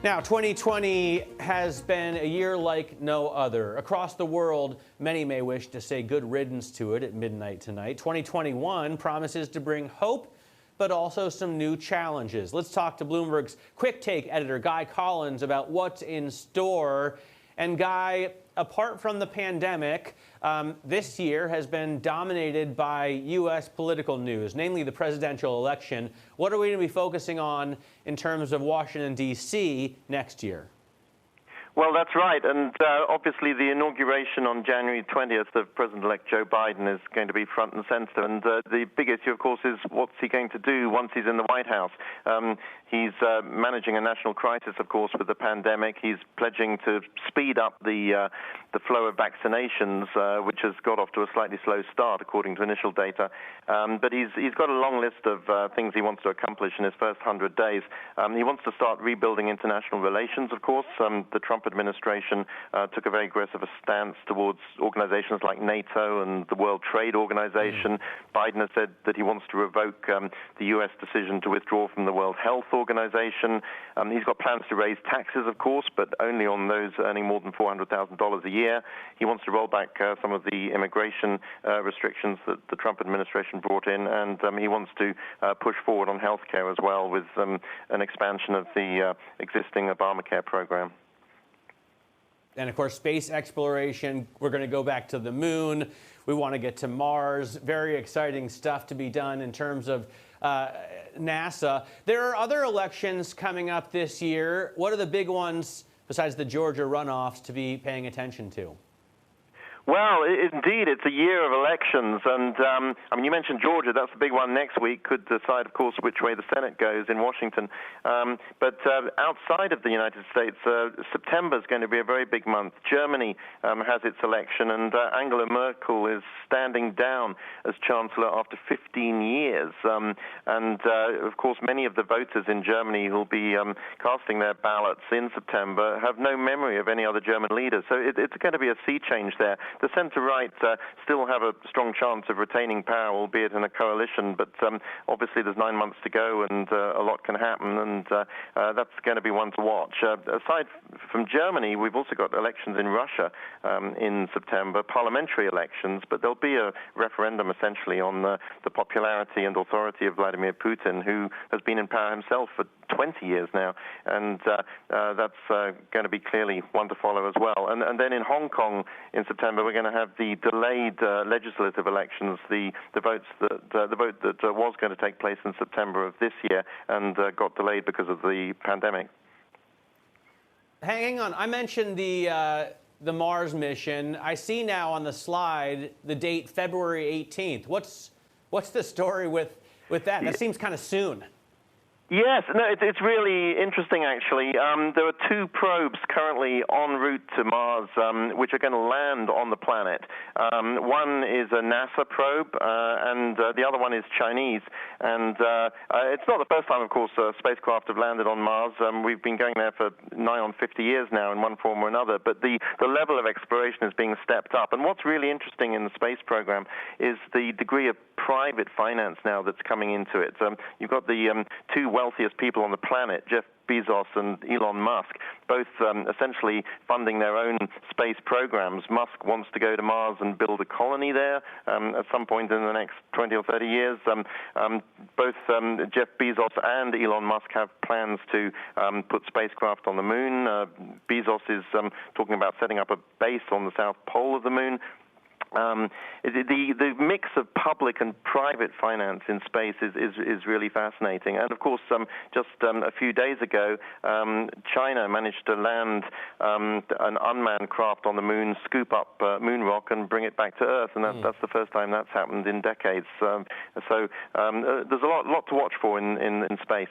Now, 2020 has been a year like no other. Across the world, many may wish to say good riddance to it at midnight tonight. 2021 promises to bring hope, but also some new challenges. Let's talk to Bloomberg's QuickTake editor, Guy Collins, about what's in store. And Guy, apart from the pandemic, this year has been dominated by U.S. political news, namely the presidential election. What are we going to be focusing on in terms of Washington, D.C. next year? Well, that's right. And obviously the inauguration on January 20th of President-elect Joe Biden is going to be front and center. And the big issue, of course, is what's he going to do once he's in the White House? He's managing a national crisis, of course, with the pandemic. He's pledging to speed up the flow of vaccinations, which has got off to a slightly slow start, according to initial data. But he's got a long list of things he wants to accomplish in his first 100 days. He wants to start rebuilding international relations, of course. The Trump administration took a very aggressive stance towards organizations like NATO and the World Trade Organization. Biden has said that he wants to revoke the U.S. decision to withdraw from the World Health Organization. He's got plans to raise taxes, of course, but only on those earning more than $400,000 a year. He wants to roll back some of the immigration restrictions that the Trump administration brought in, and he wants to push forward on health care as well with an expansion of the existing Obamacare program. And of course, space exploration. We're going to go back to the moon. We want to get to Mars. Very exciting stuff to be done in terms of NASA. There are other elections coming up this year. What are the big ones besides the Georgia runoffs to be paying attention to? Well, indeed, it's a year of elections, and I mean, you mentioned Georgia. That's the big one next week. Could decide, of course, which way the Senate goes in Washington. But outside of the United States, September is going to be a very big month. Germany has its election, and Angela Merkel is standing down as chancellor after 15 years. And of course, many of the voters in Germany who will be casting their ballots in September have no memory of any other German leader. So it's going to be a sea change there. The centre-right still have a strong chance of retaining power, albeit in a coalition, but obviously there's 9 months to go and a lot can happen, and that's going to be one to watch. Aside from Germany, we've also got elections in Russia in September, parliamentary elections, but there'll be a referendum essentially on the popularity and authority of Vladimir Putin, who has been in power himself for 20 years now, and that's going to be clearly one to follow as well. And then in Hong Kong in September, we're going to have the delayed legislative elections, the vote that was going to take place in September of this year and got delayed because of the pandemic. Hang on, I mentioned the Mars mission. I see now on the slide the date February 18th. What's the story with that? That seems kind of soon. Yes, no, it's really interesting, actually. There are two probes currently en route to Mars, which are going to land on the planet. One is a NASA probe, and the other one is Chinese. And it's not the first time, of course, a spacecraft have landed on Mars. We've been going there for nigh on 50 years now in one form or another. But the level of exploration is being stepped up. And what's really interesting in the space program is the degree of private finance now that's coming into it. You've got the two wealthiest people on the planet, Jeff Bezos and Elon Musk, both essentially funding their own space programs. Musk wants to go to Mars and build a colony there at some point in the next 20 or 30 years. Both Jeff Bezos and Elon Musk have plans to put spacecraft on the moon. Bezos is talking about setting up a base on the South Pole of the moon. The mix of public and private finance in space is really fascinating. And of course, just a few days ago, China managed to land an unmanned craft on the moon, scoop up moon rock and bring it back to Earth. And that's the first time that's happened in decades. So there's a lot to watch for in space.